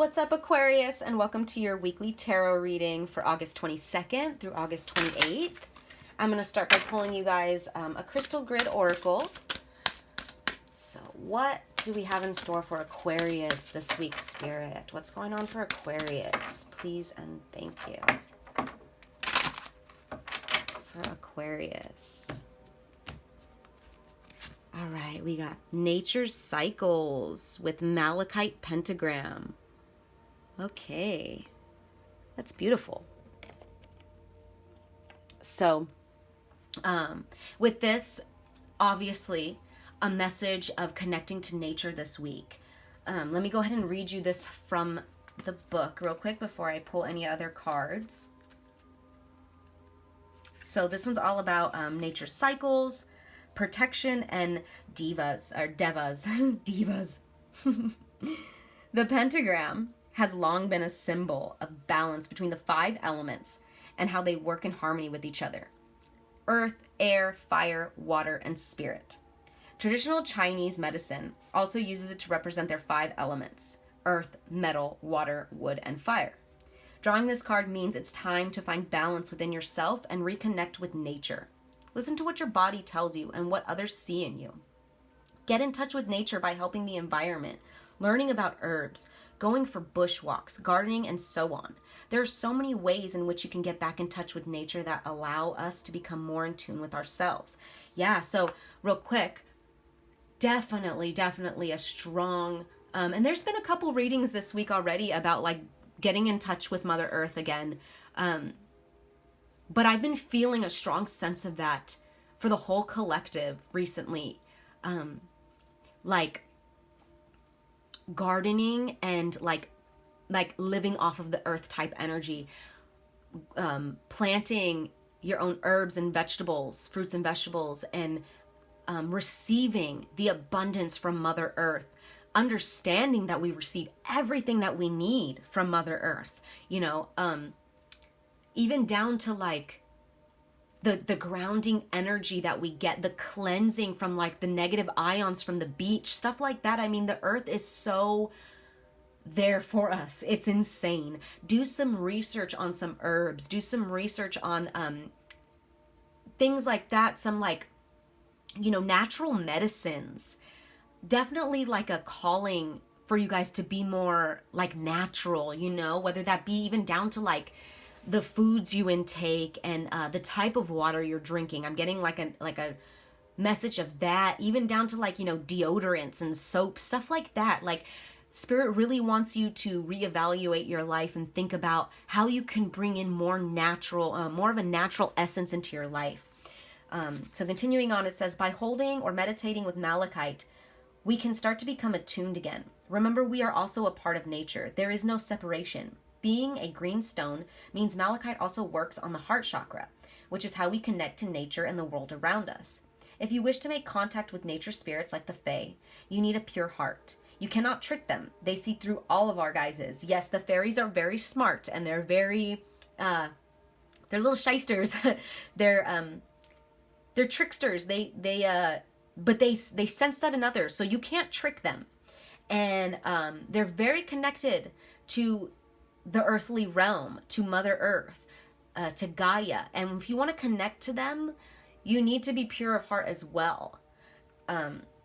What's up, Aquarius, and welcome to your weekly tarot reading for August 22nd through August 28th. I'm going to start by pulling you guys a crystal grid oracle. So what do we have in store for Aquarius this week, Spirit? What's going on for Aquarius? Please and thank you. For Aquarius. All right, we got Nature's Cycles with Malachite Pentagram. Okay, that's beautiful. So, with this, obviously, a message of connecting to nature this week. Let me go ahead and read you this from the book real quick before I pull any other cards. So this one's all about nature's cycles, protection, and devas. Divas. The pentagram has long been a symbol of balance between the 5 elements and how they work in harmony with each other: earth, air, fire, water, and spirit. Traditional Chinese medicine also uses it to represent their 5 elements: earth, metal, water, wood, and fire. Drawing this card means it's time to find balance within yourself and reconnect with nature. Listen to what your body tells you and what others see in you. Get in touch with nature by helping the environment, learning about herbs, going for bushwalks, gardening, and so on. There are so many ways in which you can get back in touch with nature that allow us to become more in tune with ourselves. Yeah, so real quick, definitely a strong, and there's been a couple readings this week already about like getting in touch with Mother Earth again. But I've been feeling a strong sense of that for the whole collective recently. Like gardening and like living off of the earth type energy, planting your own herbs and vegetables, fruits and vegetables, and receiving the abundance from Mother Earth, understanding that we receive everything that we need from Mother Earth, you know, even down to like the grounding energy that we get, the cleansing from like the negative ions from the beach, stuff like that. I mean, the earth is so there for us. It's insane. Do some research on some herbs. Do some research on things like that. Some like, you know, natural medicines. Definitely like a calling for you guys to be more like natural, you know, whether that be even down to like the foods you intake and the type of water you're drinking. I'm getting like a message of that, even down to like, you know, deodorants and soap, stuff like that. Like Spirit really wants you to reevaluate your life and think about how you can bring in more natural, more of a natural essence into your life. So continuing on, it says, by holding or meditating with malachite, we can start to become attuned again. Remember, we are also a part of nature. There is no separation. Being a green stone means malachite also works on the heart chakra, which is how we connect to nature and the world around us. If you wish to make contact with nature spirits like the Fae, you need a pure heart. You cannot trick them. They see through all of our guises. Yes, the fairies are very smart and they're very, they're little shysters. They're tricksters. But they sense that in others, so you can't trick them. And they're very connected to the earthly realm, to Mother Earth, to Gaia. And if you want to connect to them, you need to be pure of heart as well.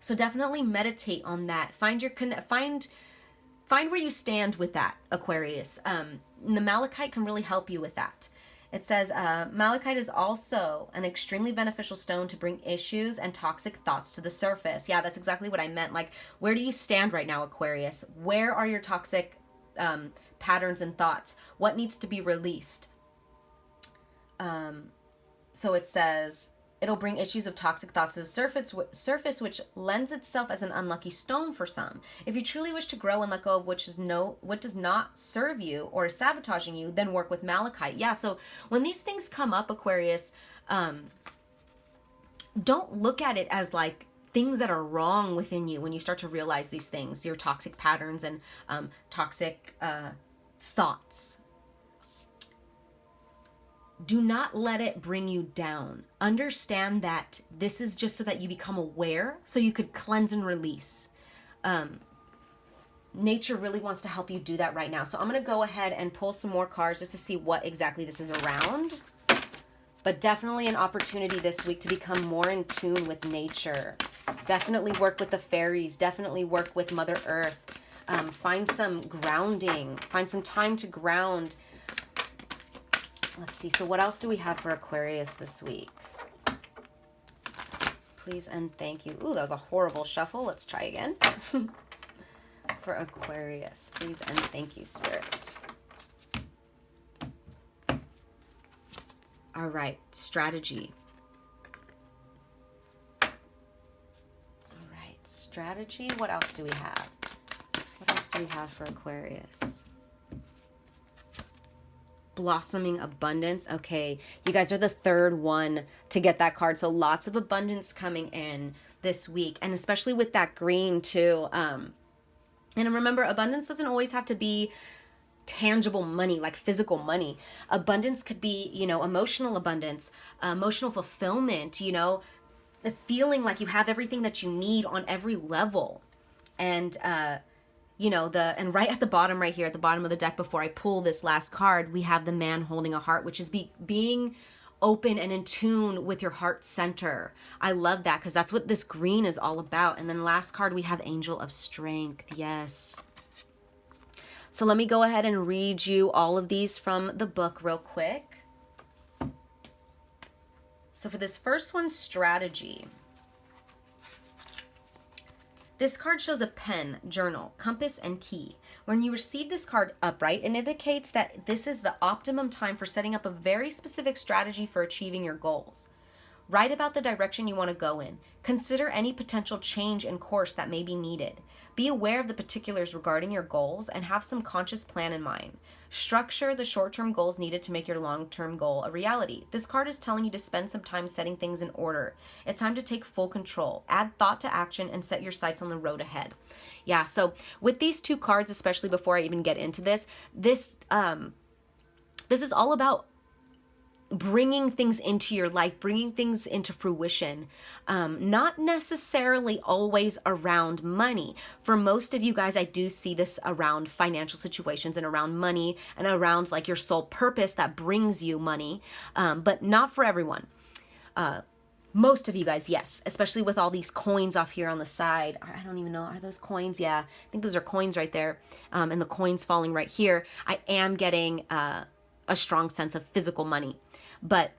So definitely meditate on that. Find where you stand with that, Aquarius. The malachite can really help you with that. It says, malachite is also an extremely beneficial stone to bring issues and toxic thoughts to the surface. Yeah, that's exactly what I meant. Like, where do you stand right now, Aquarius? Where are your toxic patterns and thoughts? What needs to be released? So it says, it'll bring issues of toxic thoughts to the surface, which lends itself as an unlucky stone for some. If you truly wish to grow and let go of what does not serve you or is sabotaging you, then work with malachite. Yeah, so when these things come up, Aquarius, don't look at it as like things that are wrong within you when you start to realize these things, your toxic patterns and toxic thoughts. Do not let it bring you down. Understand that this is just so that you become aware, so you could cleanse and release. nature really wants to help you do that right now. So I'm going to go ahead and pull some more cards just to see what exactly this is around. But definitely an opportunity this week to become more in tune with nature. Definitely work with the fairies. Definitely work with Mother Earth. Find some grounding. Find some time to ground. Let's see. So what else do we have for Aquarius this week? Please and thank you. Ooh, that was a horrible shuffle. Let's try again. For Aquarius, please and thank you, Spirit. All right, strategy. All right, strategy. What else do we have? What else do we have for Aquarius? Blossoming abundance. Okay, you guys are the third one to get that card. So lots of abundance coming in this week, and especially with that green too. And remember, abundance doesn't always have to be tangible money, like physical money. Abundance could be, you know, emotional abundance, emotional fulfillment, you know, the feeling like you have everything that you need on every level. And, you know, and right at the bottom right here, at the bottom of the deck, before I pull this last card, we have the man holding a heart, which is being open and in tune with your heart center. I love that because that's what this green is all about. And then last card, we have Angel of Strength. Yes. So let me go ahead and read you all of these from the book real quick. So for this first one, strategy. This card shows a pen, journal, compass, and key. When you receive this card upright, it indicates that this is the optimum time for setting up a very specific strategy for achieving your goals. Write about the direction you want to go in. Consider any potential change in course that may be needed. Be aware of the particulars regarding your goals and have some conscious plan in mind. Structure the short-term goals needed to make your long-term goal a reality. This card is telling you to spend some time setting things in order. It's time to take full control. Add thought to action and set your sights on the road ahead. Yeah, so with these two cards, especially before I even get into this is all about bringing things into your life, bringing things into fruition, not necessarily always around money. For most of you guys, I do see this around financial situations and around money and around like your sole purpose that brings you money, but not for everyone. Most of you guys, yes, especially with all these coins off here on the side. I don't even know, are those coins? Yeah, I think those are coins right there, and the coins falling right here. I am getting a strong sense of physical money. But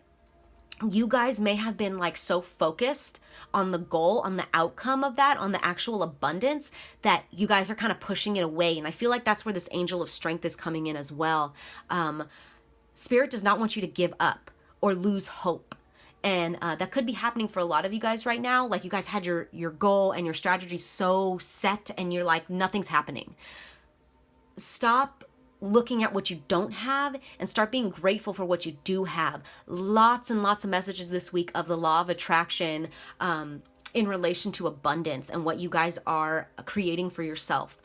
you guys may have been like so focused on the goal, on the outcome of that, on the actual abundance, that you guys are kind of pushing it away. And I feel like that's where this Angel of Strength is coming in as well. Spirit does not want you to give up or lose hope. And that could be happening for a lot of you guys right now. Like you guys had your goal and your strategy so set and you're like, nothing's happening. Stop looking at what you don't have and start being grateful for what you do have. Lots and lots of messages this week of the law of attraction in relation to abundance and what you guys are creating for yourself.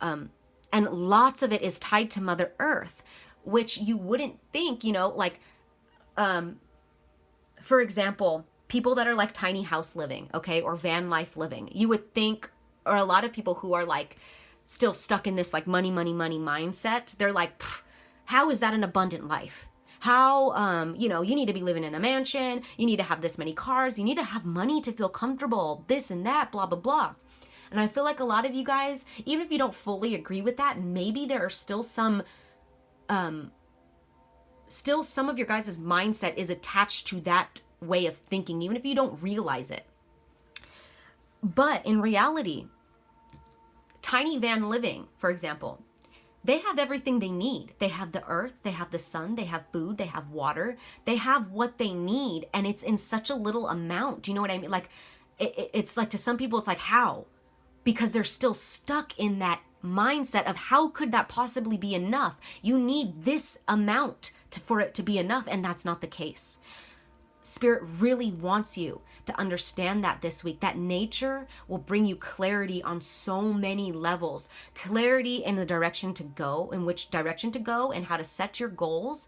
And lots of it is tied to Mother Earth, which you wouldn't think, you know, like, for example, people that are like tiny house living, okay, or van life living, you would think, or a lot of people who are like, still stuck in this like money mindset. They're like, how is that an abundant life? How, you know, you need to be living in a mansion. You need to have this many cars. You need to have money to feel comfortable, this and that, blah, blah, blah. And I feel like a lot of you guys, even if you don't fully agree with that, maybe there are still some of your guys' mindset is attached to that way of thinking, even if you don't realize it. But in reality, tiny van living, for example, they have everything they need. They have the earth, they have the sun, they have food, they have water, they have what they need, and it's in such a little amount. Do you know what I mean? Like, it's like to some people, it's like, how? Because they're still stuck in that mindset of how could that possibly be enough? You need this amount for it to be enough, and that's not the case. Spirit really wants you to understand that this week, that nature will bring you clarity on so many levels. Clarity in the direction to go, in which direction to go, and how to set your goals.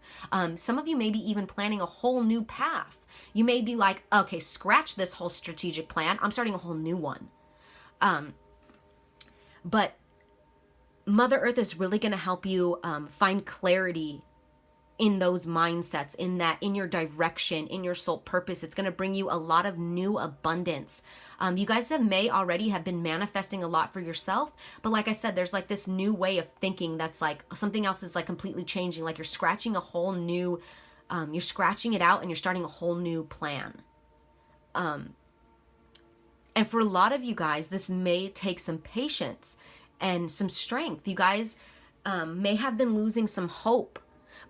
Some of you may be even planning a whole new path. You may be like, okay, scratch this whole strategic plan. I'm starting a whole new one. But Mother Earth is really going to help you find clarity in those mindsets, in your direction, in your soul purpose. It's going to bring you a lot of new abundance. You guys may already have been manifesting a lot for yourself, but like I said, there's like this new way of thinking that's like something else is like completely changing. Like you're scratching a whole new, you're scratching it out and you're starting a whole new plan. And for a lot of you guys, this may take some patience and some strength. You guys may have been losing some hope,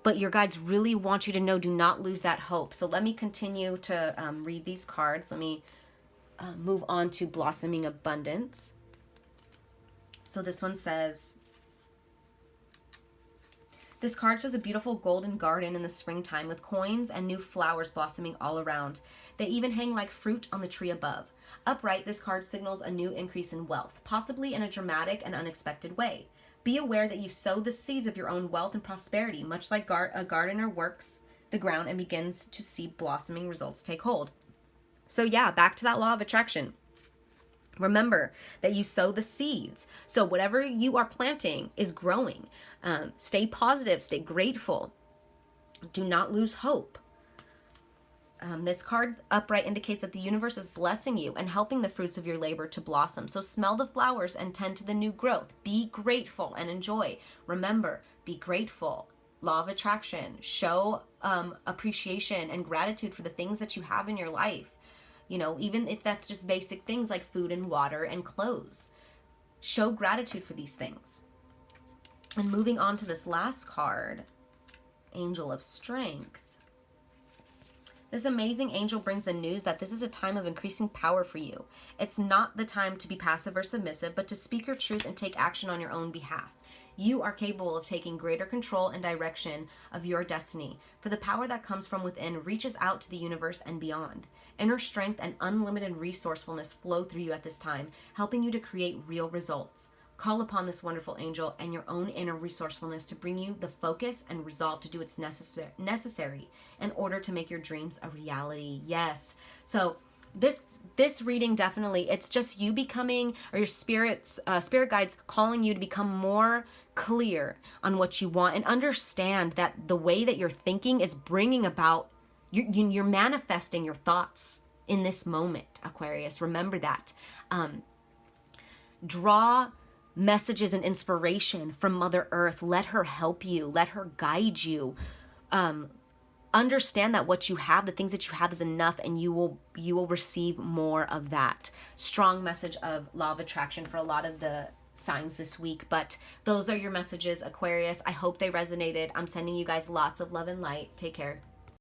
but your guides really want you to know, do not lose that hope. So let me continue to read these cards. Let me move on to Blossoming Abundance. So this one says, this card shows a beautiful golden garden in the springtime with coins and new flowers blossoming all around. They even hang like fruit on the tree above. Upright, this card signals a new increase in wealth, possibly in a dramatic and unexpected way. Be aware that you sow the seeds of your own wealth and prosperity, much like a gardener works the ground and begins to see blossoming results take hold. So yeah, back to that law of attraction. Remember that you sow the seeds. So whatever you are planting is growing. Stay positive, stay grateful. Do not lose hope. This card upright indicates that the universe is blessing you and helping the fruits of your labor to blossom. So smell the flowers and tend to the new growth. Be grateful and enjoy. Remember, be grateful. Law of attraction. Show appreciation and gratitude for the things that you have in your life. You know, even if that's just basic things like food and water and clothes. Show gratitude for these things. And moving on to this last card, Angel of Strength. This amazing angel brings the news that this is a time of increasing power for you. It's not the time to be passive or submissive, but to speak your truth and take action on your own behalf. You are capable of taking greater control and direction of your destiny, for the power that comes from within reaches out to the universe and beyond. Inner strength and unlimited resourcefulness flow through you at this time, helping you to create real results. Call upon this wonderful angel and your own inner resourcefulness to bring you the focus and resolve to do what's necessary in order to make your dreams a reality. Yes. So this reading definitely, it's just you becoming, or your spirit guides calling you to become more clear on what you want and understand that the way that you're thinking is bringing about, you're manifesting your thoughts in this moment, Aquarius. Remember that. Draw messages and inspiration from Mother Earth. Let her help you. Let her guide you. Understand that what you have, the things that you have is enough, and you will receive more of that. Strong message of law of attraction for a lot of the signs this week, but those are your messages, Aquarius. I hope they resonated. I'm sending you guys lots of love and light. Take care.